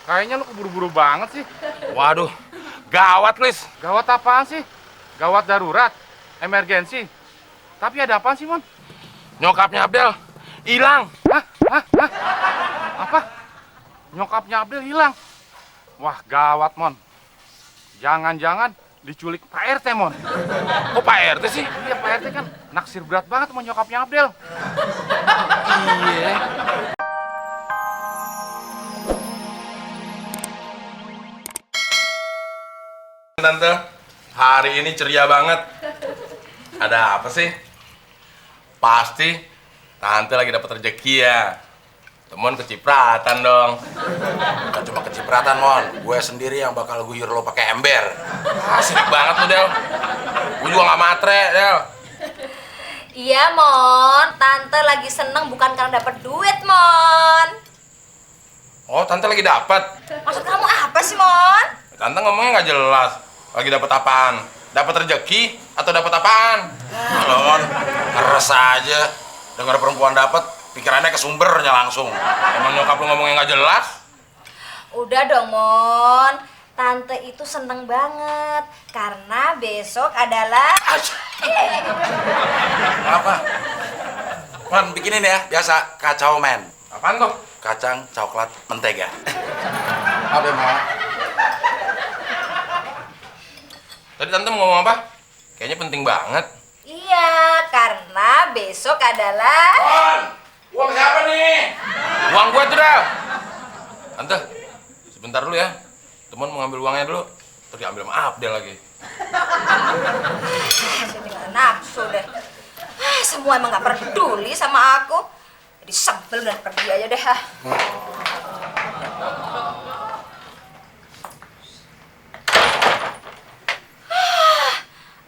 Kayaknya lu keburu-buru banget sih. Waduh, gawat, Lis. Gawat apaan sih? Gawat darurat? Emergensi? Tapi ada apaan sih, Mon? Nyokapnya Abdel hilang. Hah? Hah? Hah? Apa? Nyokapnya Abdel hilang? Wah, gawat, Mon. Jangan-jangan diculik Pak RT, Mon. Kok Pak RT sih? Iya, Pak RT kan naksir berat banget sama nyokapnya Abdel. Iya. Tante, hari ini ceria banget. Ada apa sih? Pasti Tante lagi dapat rezeki ya. Temen kecipratan dong. Bukan cuma kecipratan, Mon. Gue sendiri yang bakal guyur lo pakai ember. Asik banget lu, Del. Gue juga gak matre, Del. Iya, Mon. Tante lagi seneng bukan karena dapat duit, Mon. Oh, Tante lagi dapat. Maksud kamu apa sih, Mon? Tante ngomongnya nggak jelas. Lagi dapat apaan? Dapat rezeki atau dapat apaan? Halo, Mon. Ngeres aja. Dengar perempuan dapat, pikirannya ke sumbernya langsung. Emang nyokap lu ngomongnya nggak jelas? Udah dong, Mon. Tante itu seneng banget karena besok adalah Apa? Mon, bikinin ya. Biasa, kacau men. Apaan tuh? Kacang, coklat, mentega. Apa, Mon? Tadi Tante mau ngomong apa? Kayaknya penting banget. iya, karena besok adalah Mon, uang siapa nih? Uang gua tuh, Del. Tante, sebentar dulu ya. Temen mau ngambil uangnya dulu. Terus diambil sama Abdel lagi. jadi nggak nafsu deh. Semua emang nggak peduli sama aku. Jadi sebel dan pergi aja deh.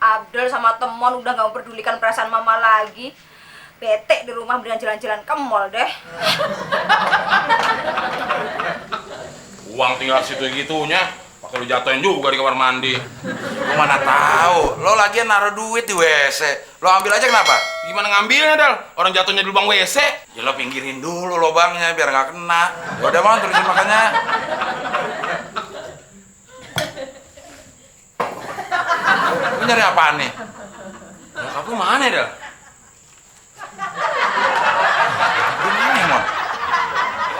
Abdul sama Temon udah nggak memperdulikan perasaan mama lagi. Bete di rumah dengan jalan-jalan ke mall deh. Uang tinggal situ gitunya. Pakai lu jatuhin juga di kamar mandi. Gue mana tahu. Lo lagi naruh duit di WC. Lo ambil aja kenapa? Gimana ngambilnya, Del? Orang jatuhnya di lubang WC. Ya lo pinggirin dulu lubangnya biar nggak kena. Ya udah, Mon, terusin makannya. Lu nyari apaan nih? Nyokap lu mana, Del? Gimana, Mon?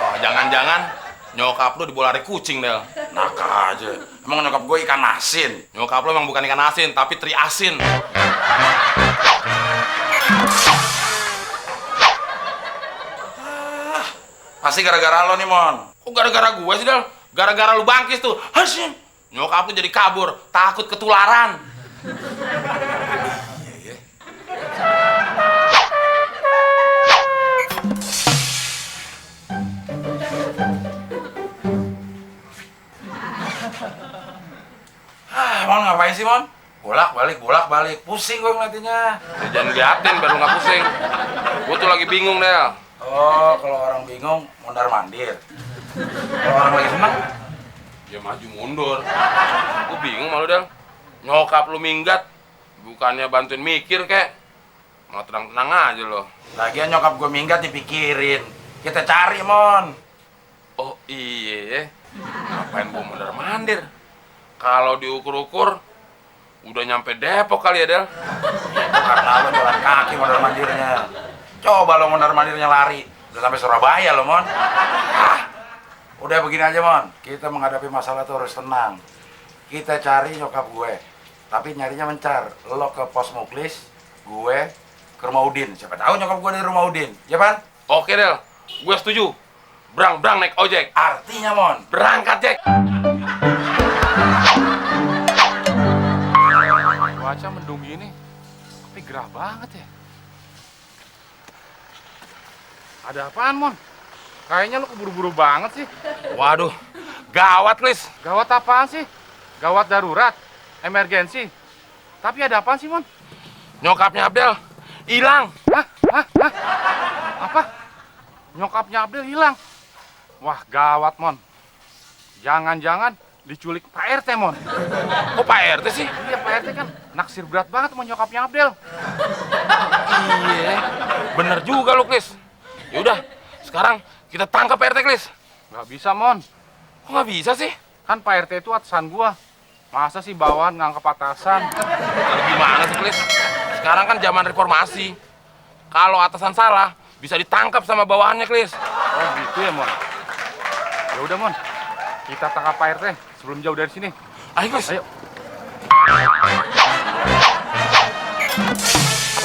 Oh, jangan-jangan nyokap lu dibola lari kucing, Del. Naka aja. Emang nyokap gue ikan asin. Nyokap lu emang bukan ikan asin, tapi teri asin. Pasti gara-gara lo nih, Mon. Kok gara-gara gue sih, Del? Gara-gara lu bangkis tuh. Hasim. Nyokap lu jadi kabur, takut ketularan. Mon, ngapain sih, Mon? Bolak-balik. Pusing gue ngeliatinnya. Ya, jangan liatin biar lu nggak pusing. Gue tuh lagi bingung, Del. Oh, kalau orang bingung, mondar-mandir. Kalau orang lagi senang, Ya maju mundur. Gue bingung malu, Del. Nyokap lu minggat, bukannya bantuin mikir kek. Malah tenang-tenang aja lo. lagian nyokap gue minggat dipikirin. Kita cari, Mon. Oh iya, ngapain gue mondar-mandir? Kalau diukur-ukur, udah nyampe Depok kali ya, Del? Itu karena lo jalan kaki mondar-mandirnya. Coba lo mondar-mandirnya lari. Udah sampai Surabaya lo, Mon. Udah begini aja, Mon. Kita menghadapi masalah tuh harus tenang. Kita cari nyokap gue. Tapi nyarinya mencar. Lo ke pos Muklis, gue ke rumah Udin. Siapa tahu nyokap gue dari rumah Udin. Ya, Pan? Oke, Del. Gue setuju. Brang naik ojek. Artinya, Mon. Berangkat, Jack. Cuaca mendung gini, tapi gerah banget ya. Ada apaan, Mon? Kayaknya lu keburu-buru banget sih. Waduh, gawat, Lis. Gawat apaan sih? Gawat darurat? Emergensi? Tapi ada apaan sih, Mon? Nyokapnya Abdel hilang. Hah? Hah? Hah? Apa? Nyokapnya Abdel hilang? Wah, gawat, Mon. Jangan-jangan diculik Pak RT, Mon. Kok Pak RT sih? Iya, Pak RT kan naksir berat banget sama nyokapnya Abdel. Iya, bener juga lu, Klis. Yaudah, sekarang kita tangkap Pak RT, Klis. Nggak bisa, Mon. Kok nggak bisa sih? Kan Pak RT itu atasan gua. Masa sih bawahan ngangkep atasan? Lalu gimana sih, Klis? Sekarang kan zaman reformasi. Kalau atasan salah, bisa ditangkap sama bawahannya, Klis. Oh gitu ya, Mon. Ya udah, Mon. Kita tangkap Pak RT sebelum jauh dari sini. Ayo, Klis. Ayo.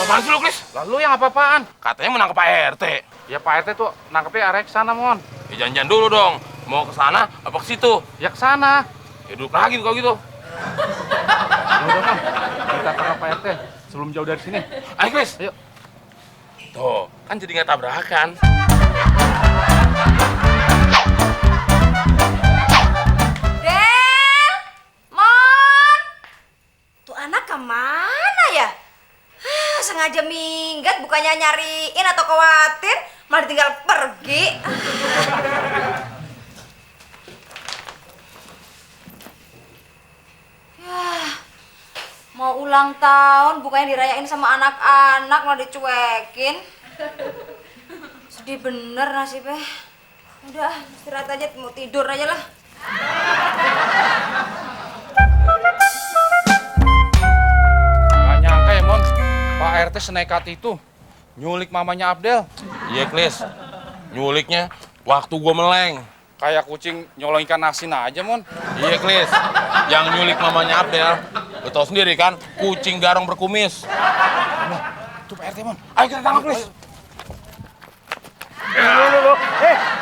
Apaan sih lu, Klis? Lalu yang apa-apaan? Katanya mau nangkep Pak RT. Ya Pak RT tuh nangkepnya arah ke sana, Mon. Ya janjian dulu dong. Mau ke sana apa ke situ? Ya ke sana. Ya duduk lagi kalau gitu. Ya udah, Mon. Kita tangkap Pak RT sebelum jauh dari sini. Ayo, Klis. Ayo. Tuh, kan jadi nggak tabrakan. Del, Mon, tuh anak kemana ya? Sengaja minggat, bukannya nyariin atau khawatir, malah ditinggal pergi. Yah, mau ulang tahun, bukannya dirayain sama anak-anak, malah dicuekin. Sedih bener nasibnya. Udah, istirahat aja, mau tidur aja lah. Gak nyangka ya, Mon. Pak RT senekat itu nyulik mamanya Abdel. Iya, Klis. Nyuliknya waktu gua meleng. Kayak kucing nyolong ikan asin aja, Mon. Iya, Klis. Yang nyulik mamanya Abdel, lu tau sendiri kan, kucing garong berkumis. Itu Pak RT, Mon. Ayo kita tangkap, Klis. Loh.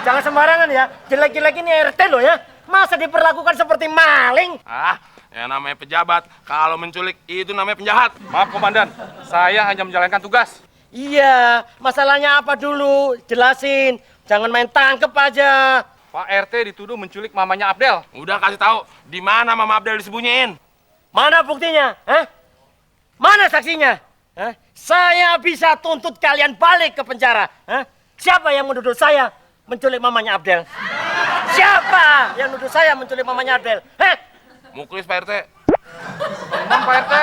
Jangan sembarangan ya. Jelek-jelek ini RT loh ya. Masa diperlakukan seperti maling? Ah, yang namanya pejabat, kalau menculik itu namanya penjahat. Maaf, Komandan. Saya hanya menjalankan tugas. Iya, masalahnya apa dulu? Jelasin. Jangan main tangkep aja. Pak RT dituduh menculik mamanya Abdel. Udah kasih tahu di mana Mama Abdel disembunyiin. Mana buktinya? Mana saksinya? Saya bisa tuntut kalian balik ke penjara. Siapa yang menuduh saya menculik mamanya Abdel? Siapa yang menuduh saya menculik mamanya Abdel? Muklis Pak RT. Teman Pak RT.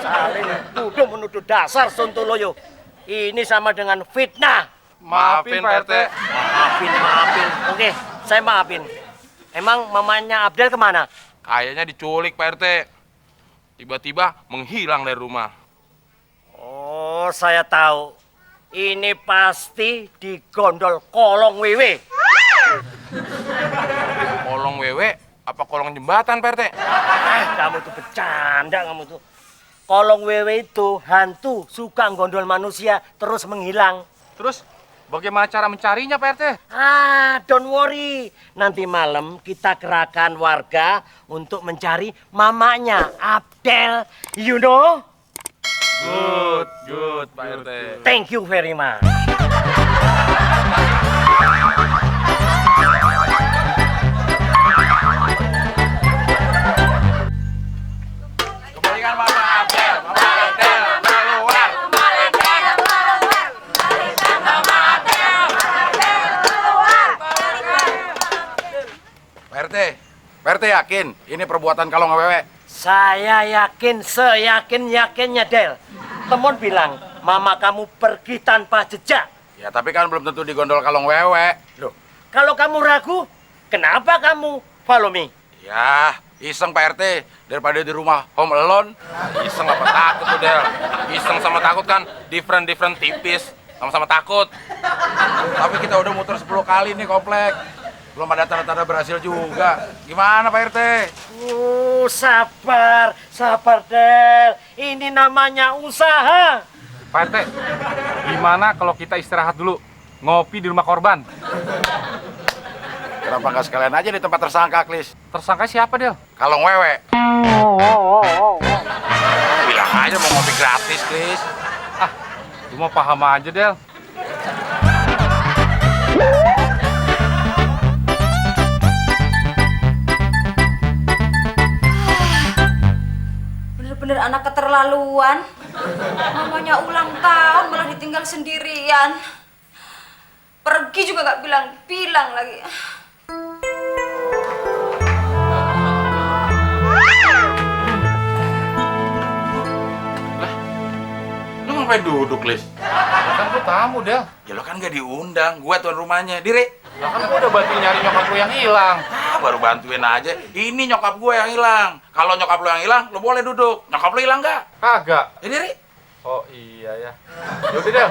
Saling tuduh menuduh, dasar Sontoloyo. Ini sama dengan fitnah. Maafin Pak RT. Maafin. Oke, saya maafin. Emang mamanya Abdel kemana? Kayaknya diculik Pak RT. Tiba-tiba menghilang dari rumah. Oh, saya tahu. Ini pasti digondol kolong wewe. Kolong wewe apa kolong jembatan Pak RT? Kamu tuh bercanda kamu tuh. Kolong wewe itu hantu, suka gondol manusia terus menghilang. Terus bagaimana cara mencarinya, Pak RT? Don't worry. Nanti malam kita kerahkan warga untuk mencari mamanya Abdel. You know? Good Pak RT. Thank you very much. Kembalikan Mama Abdel, Mama Abdel, keluar. Pak RT yakin ini perbuatan kalau nggak wewe? Saya yakin, seyakin-yakinnya Del. Temon bilang, mama kamu pergi tanpa jejak. Ya tapi kan belum tentu digondol kalong wewe. Loh, kalau kamu ragu, kenapa kamu follow me? Ya, iseng Pak RT daripada di rumah home alone. Iseng apa takut tuh Del? Iseng sama takut kan different tipis. Sama-sama takut. Tapi kita udah muter 10 kali nih komplek. Belum ada tanda-tanda berhasil juga. Gimana Pak RT? Sabar Del. Ini namanya usaha. Pak RT, gimana kalau kita istirahat dulu? Ngopi di rumah korban. Kenapa nggak sekalian aja di tempat tersangka, Klis? Tersangka siapa, Del? Kalong wewe. Bilang aja mau ngopi gratis, Klis. Lu mau paham aja, Del. Bener-bener anak keterlaluan. Mamanya ulang tahun malah ditinggal sendirian. Pergi juga nggak bilang-bilang lagi. Lu ngapain duduk, Klis? Kan gua tamu, Del. Ya lo kan nggak diundang, gua tuan rumahnya. Diri. Lah kan gua udah bantu nyari nyokap lu yang hilang. baru bantuin aja. Ini nyokap gue yang hilang. Kalau nyokap lu yang hilang, lu boleh duduk. Nyokap lu hilang nggak? Kagak. Ini, Ri. Oh iya ya. Yaudah deh,